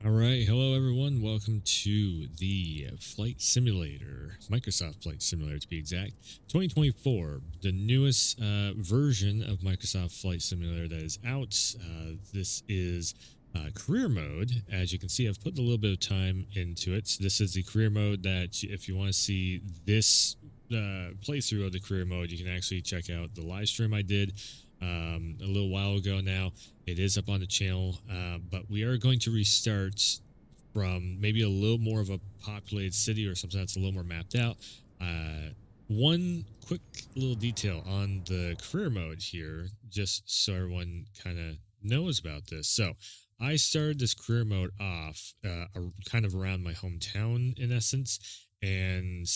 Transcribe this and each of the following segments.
All right, hello everyone. Welcome to the Flight Simulator, Microsoft Flight Simulator to be exact. 2024, the newest version of Microsoft Flight Simulator that is out. This is career mode. As you can see, I've put a little bit of time into it. So this is the career mode that if you want to see this playthrough of the career mode, you can actually check out the live stream I did a little while ago now. It is up on the channel, but we are going to restart from maybe a little more of a populated city or something that's a little more mapped out. One quick little detail on the career mode here, just so everyone kind of knows about this. So I started this career mode off kind of around my hometown in essence, and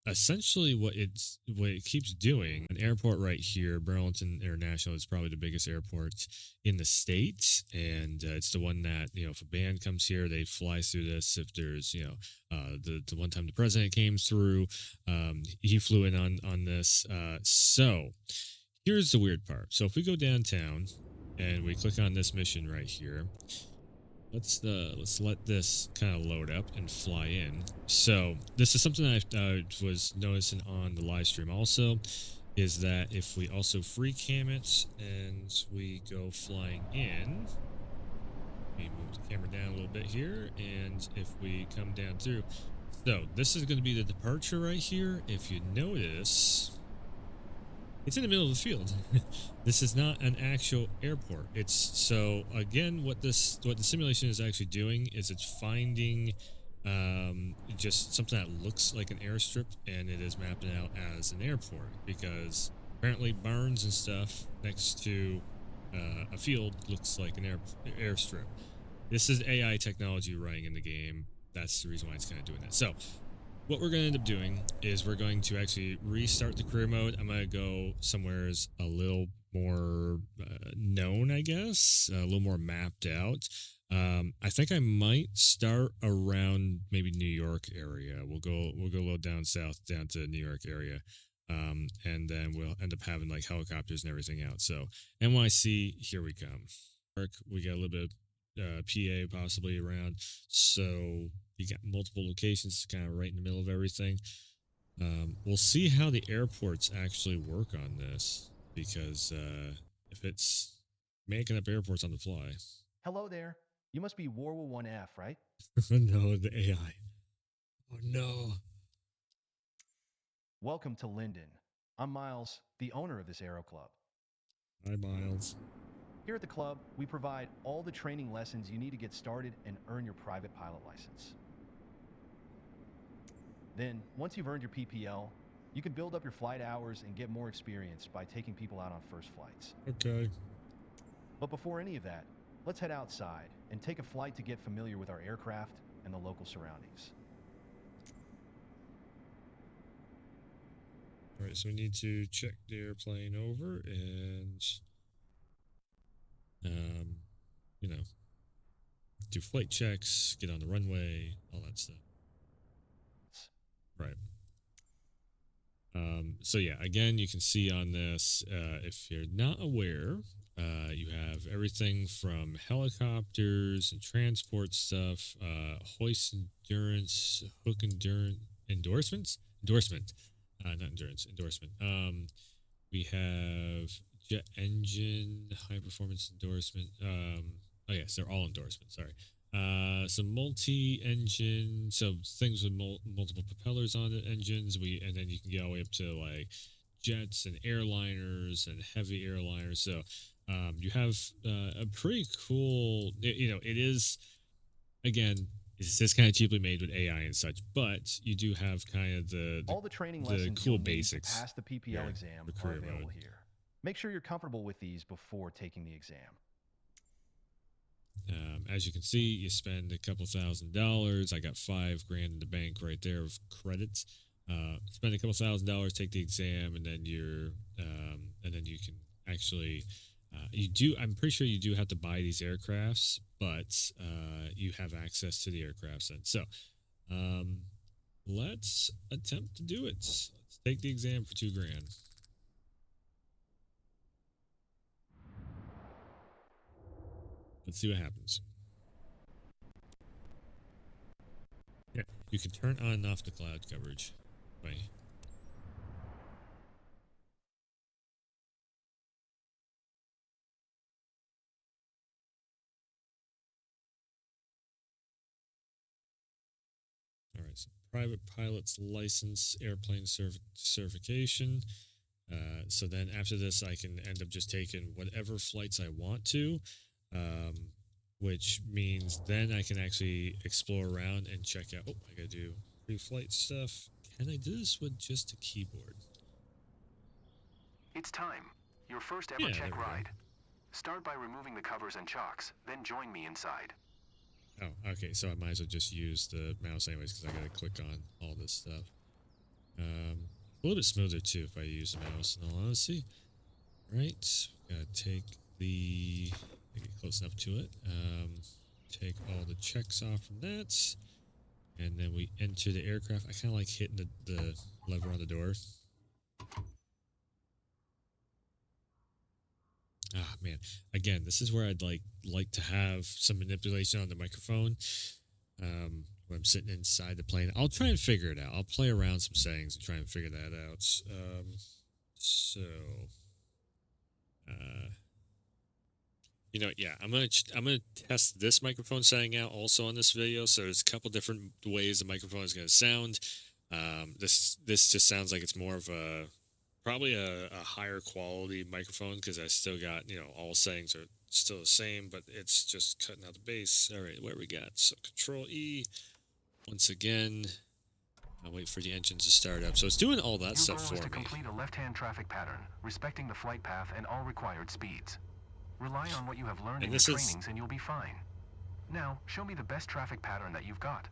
essentially what it keeps doing, an airport right here, Burlington International, is probably the biggest airport in the state, and it's the one that, if a band comes here, they fly through this. If there's the one time the president came through, he flew in on this. So here's the weird part. So if we go downtown and we click on this mission right here, let's let this kind of load up and fly in. So this is something I was noticing on the live stream also, is that if we also free cam it and we go flying in, we move the camera down a little bit here, and if we come down through, so this is going to be the departure right here. If you notice, it's in the middle of the field. This is not an actual airport. It's so again, what the simulation is actually doing is it's finding just something that looks like an airstrip, and it is mapping out as an airport because apparently barns and stuff next to a field looks like an airstrip. This is AI technology running in the game. That's the reason why it's kind of doing that. So what we're going to end up doing is we're going to actually restart the career mode. I'm going to go somewhere a little more known, I guess, a little more mapped out. I think I might start around maybe New York area. We'll go a little down south, down to New York area, and then we'll end up having like helicopters and everything out. So NYC, here we come. We got a little bit of PA possibly around. So you got multiple locations kind of right in the middle of everything. We'll see how the airports actually work on this, because if it's making up airports on the fly. Hello there. You must be Warwell 1F, right? No, the AI. Oh no. Welcome to Linden. I'm Miles, the owner of this Aero Club. Hi, Miles. Here at the club, we provide all the training lessons you need to get started and earn your private pilot license. Then, once you've earned your PPL, you can build up your flight hours and get more experience by taking people out on first flights. Okay. But before any of that, let's head outside and take a flight to get familiar with our aircraft and the local surroundings. All right, so we need to check the airplane over and, you know, do flight checks, get on the runway, all that stuff. Right. So yeah, again, you can see on this, if you're not aware, you have everything from helicopters and transport stuff, hoist endurance, hook endurance, endorsement, not endurance, endorsement. We have jet engine, high performance endorsement. Oh yes, they're all endorsements. Sorry. Some multi-engine, so things with multiple propellers on the engines. And then you can get all the way up to like jets and airliners and heavy airliners. So you have a pretty cool. It is, again, it's just kind of cheaply made with AI and such, but you do have kind of All the training the lessons cool you'll need to basics pass the PPL here exam for are career available mode. here. Make sure you're comfortable with these before taking the exam. As you can see, you spend a couple $1,000s. I got $5,000 in the bank right there of credits. Spend a couple $1,000s, take the exam, and then and then you can actually, I'm pretty sure you do have to buy these aircrafts, but you have access to the aircrafts then. So, let's attempt to do it. Let's take the exam for $2,000. Let's see what happens. You can turn on and off the cloud coverage. Right. All right, so private pilot's license, airplane certification. So then after this, I can end up just taking whatever flights I want to, which means then I can actually explore around and check out. Oh, I gotta do pre-flight stuff. Can I do this with just a keyboard? It's time. Your first ever Yeah, check there we go. ride. Start by removing the covers and chocks, then join me inside. Oh, okay. So I might as well just use the mouse anyways because I gotta click on all this stuff. A little bit smoother too if I use the mouse. In all honesty, right? Gotta take the. Get close enough to it. Take all the checks off from that, and then we enter the aircraft. I kind of like hitting the lever on the door. Ah, man. Again, this is where I'd like to have some manipulation on the microphone. When I'm sitting inside the plane, I'll try and figure it out. I'll play around some settings and try and figure that out. You know, yeah, I'm gonna test this microphone setting out also on this video. So there's a couple different ways the microphone is gonna sound. This just sounds like it's more of a probably a higher quality microphone because I still got, you know, all settings are still the same, but it's just cutting out the bass. All right, what we got? So Control E. Once again, I'll wait for the engines to start up. So it's doing all that stuff for me. Your goal is to complete a left-hand traffic pattern, respecting the flight path and all required speeds. Rely on what you have learned in your trainings and you'll be fine. Now, show me the best traffic pattern that you've got.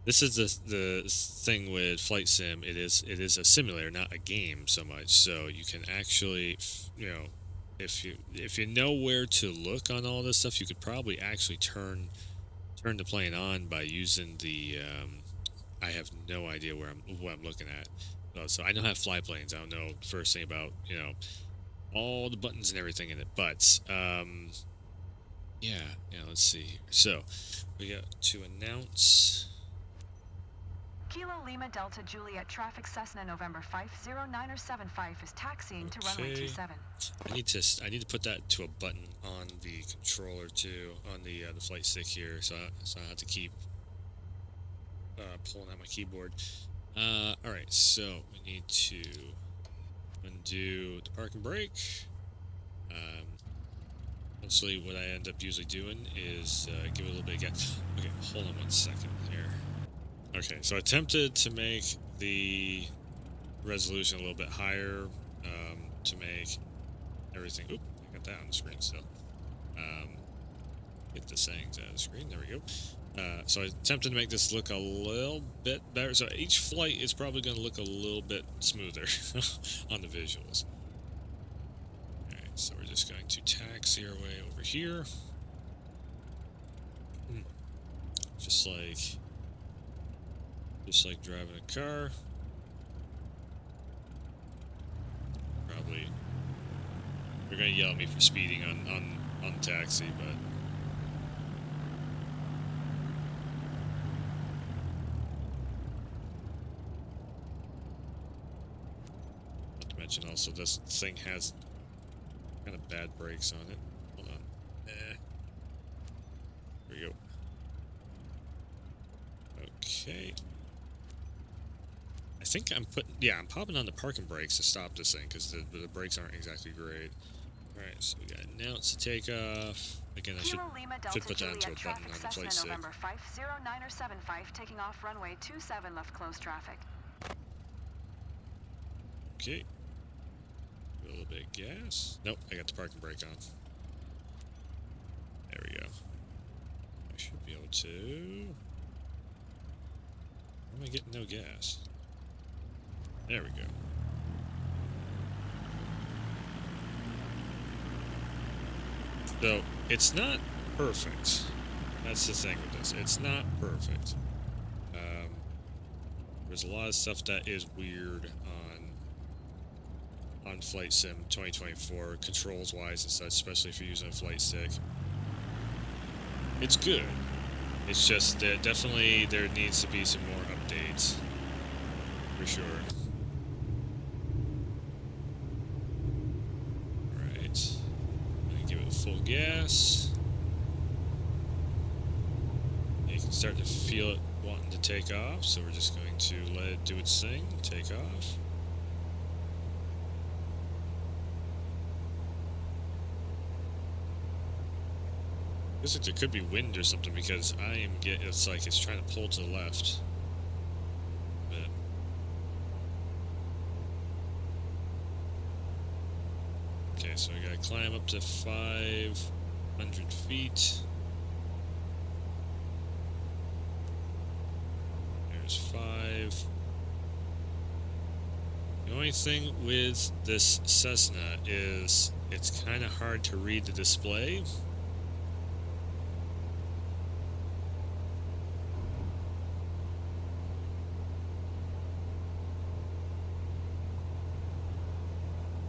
This is the thing with Flight Sim. It is a simulator, not a game so much. So you can actually, you know, if you know where to look on all this stuff, you could probably actually turn the plane on by using the. I have no idea what I'm looking at. So I know how to fly planes. I don't know the first thing about, you know, all the buttons and everything in it. But yeah. Let's see here. So we got to announce. Kilo Lima Delta Juliet traffic Cessna November 50975 is taxiing to runway 27. I need to put that to a button on the controller too, on the flight stick here, so I have to keep pulling out my keyboard. All right, so we need to undo the park and brake. Mostly what I end up usually doing is give it a little bit of gas. Okay, hold on 1 second here. Okay, so I attempted to make the resolution a little bit higher to make everything. Oop, I got that on the screen still. Get the settings out of the screen. There we go. So I attempted to make this look a little bit better. So each flight is probably going to look a little bit smoother on the visuals. All right, so we're just going to taxi our way over here. Just like driving a car. Probably they're gonna yell at me for speeding on taxi, but not to mention also this thing has kind of bad brakes on it. Hold on. There we go. Okay. I think I'm popping on the parking brakes to stop this thing because the brakes aren't exactly great. Alright, so we got announce the takeoff. Again, I should put that into a button on the flight stick. November 50975 taking off runway 27 left close traffic. Okay. A little bit of gas. Nope, I got the parking brake on. There we go. I should be able to. Why am I getting no gas? There we go. So, it's not perfect. That's the thing with this. It's not perfect. There's a lot of stuff that is weird on Flight Sim 2024, controls-wise and such, especially if you're using a flight stick. It's good. It's just that definitely there needs to be some more updates. For sure. Alright. Give it full gas. You can start to feel it wanting to take off, so we're just going to let it do its thing, take off. Looks like there could be wind or something because I am getting, it's like it's trying to pull to the left. But okay, so we gotta climb up to 500 feet. There's 5. The only thing with this Cessna is it's kind of hard to read the display.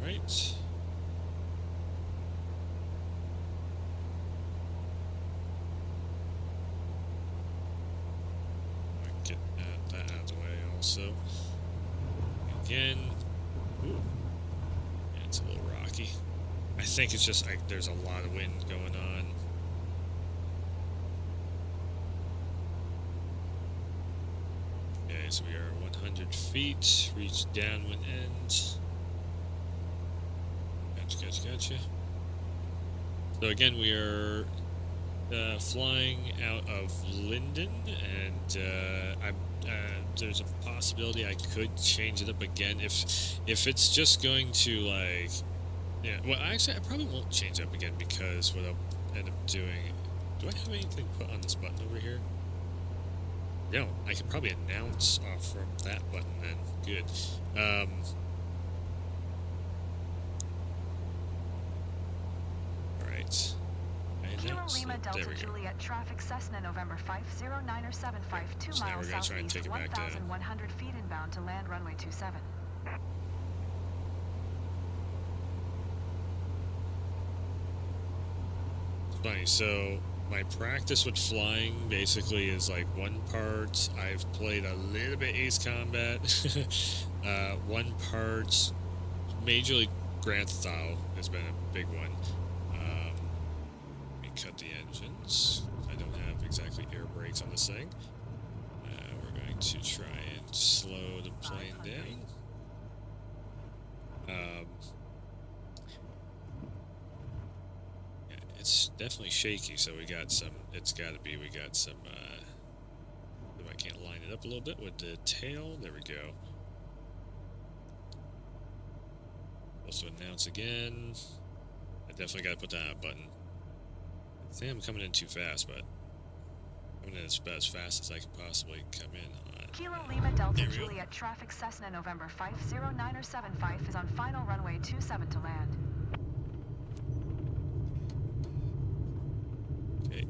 Right. Get that out of the way also. Again. Ooh. Yeah, it's a little rocky. I think it's just like there's a lot of wind going on. Okay, so we are 100 feet, reach downwind end. Gotcha. So again, we are flying out of Linden, and there's a possibility I could change it up again if it's just going to like, yeah. Well, actually, I probably won't change it up again because what I'll end up doing. Do I have anything put on this button over here? No, I could probably announce off from that button then. Good. Kilo Lima Delta Juliet traffic Cessna November 509er 75 2 so miles southeast 1,100 feet inbound to land runway 27. It's funny, so my practice with flying basically is like one part I've played a little bit Ace Combat, one part majorly Grand Theft Auto has been a big one. Cut the engines. I don't have exactly air brakes on this thing. We're going to try and slow the plane down. Yeah, it's definitely shaky, so we got some, it's got to be, we got some, if I can't line it up a little bit with the tail, there we go. Also announce again. I definitely got to put that button. I think I'm coming in too fast, but coming in as fast as I can possibly come in on. Kilo Lima Delta Juliet traffic Cessna November 509er 75 is on final runway 27 to land. Okay.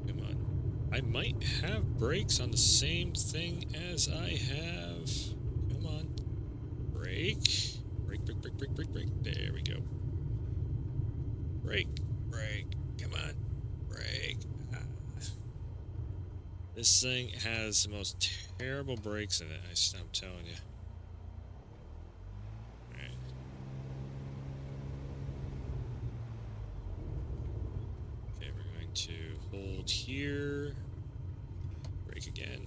Come on. I might have brakes on the same thing as I have. Come on. Brake. Brake. There we go. Brake. Come on. Brake. This thing has the most terrible brakes in it, I'm telling you. Alright. Okay, we're going to hold here. Brake again.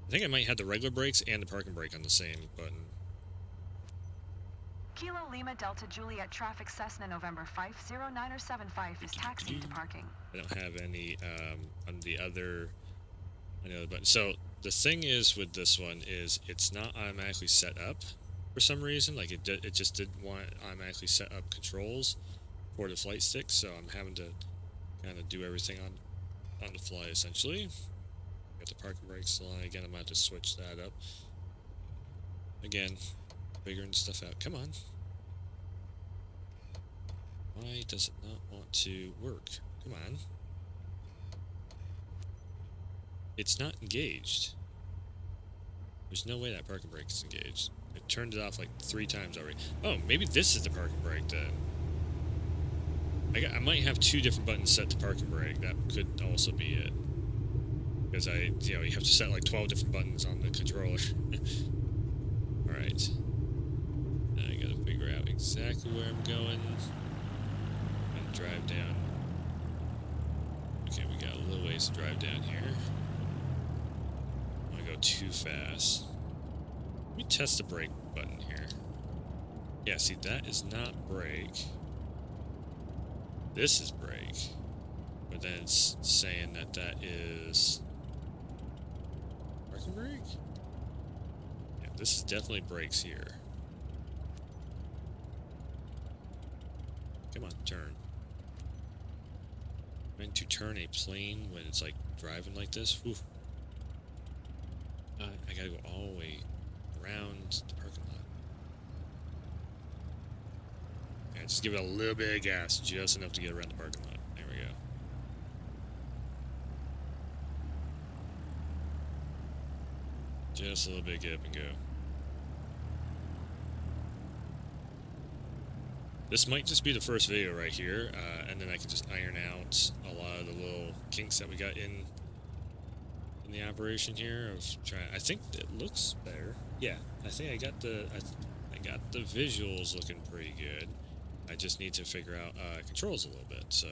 I think I might have the regular brakes and the parking brake on the same button. Kilo Lima Delta Juliet traffic Cessna November 509er 75 is taxiing to parking. I don't have any on the other button. So the thing is with this one is it's not automatically set up for some reason. Like it just didn't want automatically set up controls for the flight stick. So I'm having to kind of do everything on the fly essentially. Got the parking brakes on again. I'm going to have to switch that up again. Figuring stuff out. Come on. Why does it not want to work? Come on. It's not engaged. There's no way that parking brake is engaged. It turned it off like 3 times already. Oh, maybe this is the parking brake then. I might have 2 different buttons set to park and brake. That could also be it. Because you have to set like 12 different buttons on the controller. Alright. Now I gotta figure out exactly where I'm going. And drive down. Okay, we got a little ways to drive down here. I don't want to go too fast. Let me test the brake button here. Yeah, see, that is not brake. This is brake. But then it's saying that that is... parking brake? Yeah, this is definitely brakes here. Come on, turn. Trying to turn a plane when it's like driving like this. Whew. I gotta go all the way around the parking lot. Yeah, just give it a little bit of gas, just enough to get around the parking lot. There we go. Just a little bit, get up and go. This might just be the first video right here, and then I can just iron out a lot of the little kinks that we got in the operation here. Of trying, I think it looks better. Yeah, I think I got the visuals looking pretty good. I just need to figure out controls a little bit, so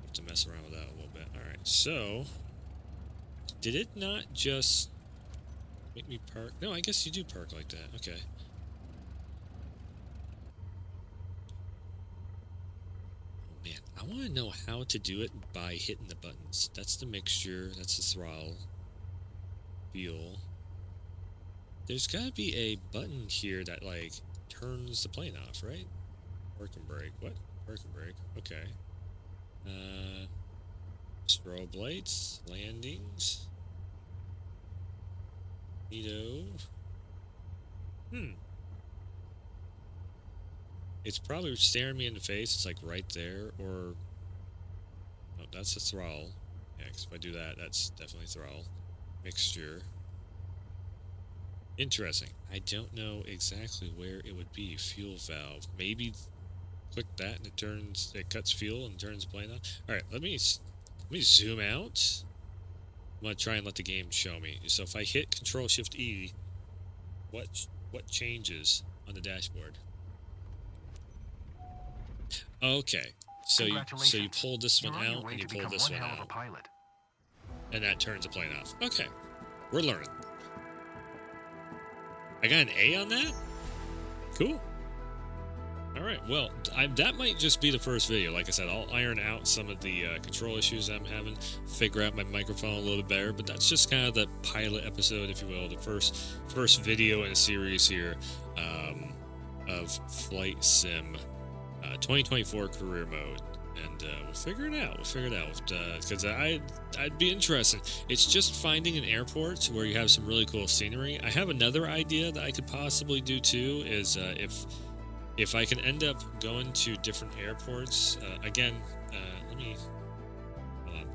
have to mess around with that a little bit. All right, so did it not just make me park? No, I guess you do park like that. Okay. Man, I want to know how to do it by hitting the buttons. That's the mixture, that's the throttle, fuel. There's got to be a button here that, like, turns the plane off, right? Park and brake. What? Park and brake. Okay. Strobe lights, landings. Neato. It's probably staring me in the face. It's like right there, or... oh, that's the throttle. Yeah, because if I do that, that's definitely throttle. Mixture. Interesting. I don't know exactly where it would be. Fuel valve. Maybe click that and it cuts fuel and turns the plane on. Alright, let me zoom out. I'm going to try and let the game show me. So if I hit Control-Shift-E, what changes on the dashboard? Okay, so you pull this one out and you pull this one out, and that turns the plane off. Okay, we're learning. I got an A on that? Cool. Alright, well, that might just be the first video. Like I said, I'll iron out some of the control issues I'm having, figure out my microphone a little bit better, but that's just kind of the pilot episode, if you will, the first video in a series here of Flight Sim 2024 career mode. And we'll figure it out. Because I'd be interested. It's just finding an airport where you have some really cool scenery. I have another idea that I could possibly do too. Is if I can end up going to different airports. Again, let me hold on.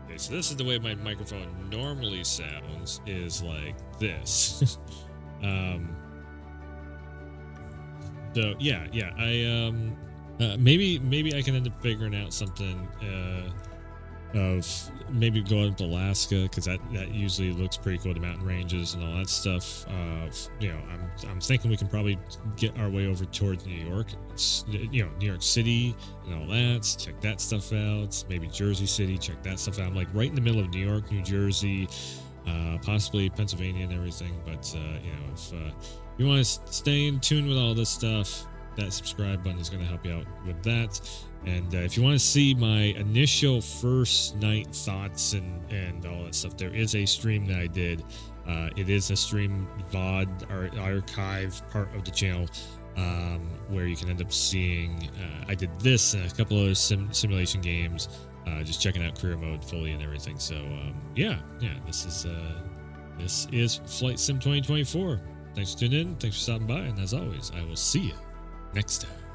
Okay, so this is the way my microphone normally sounds. Is like this. So yeah. Maybe I can end up figuring out something of maybe going to Alaska, because that usually looks pretty cool, the mountain ranges and all that stuff. I'm thinking we can probably get our way over towards New York. New York City and all that. Check that stuff out. Maybe Jersey City. Check that stuff out. I'm like right in the middle of New York, New Jersey, possibly Pennsylvania and everything. But if you want to stay in tune with all this stuff, that subscribe button is going to help you out with that. And if you want to see my initial first night thoughts and all that stuff, there is a stream that I did. It is a stream VOD or archive part of the channel, where you can end up seeing I did this and a couple of simulation games, just checking out career mode fully and everything. So this is Flight Sim 2024. Thanks for tuning in. Thanks for stopping by. And as always, I will see you next time.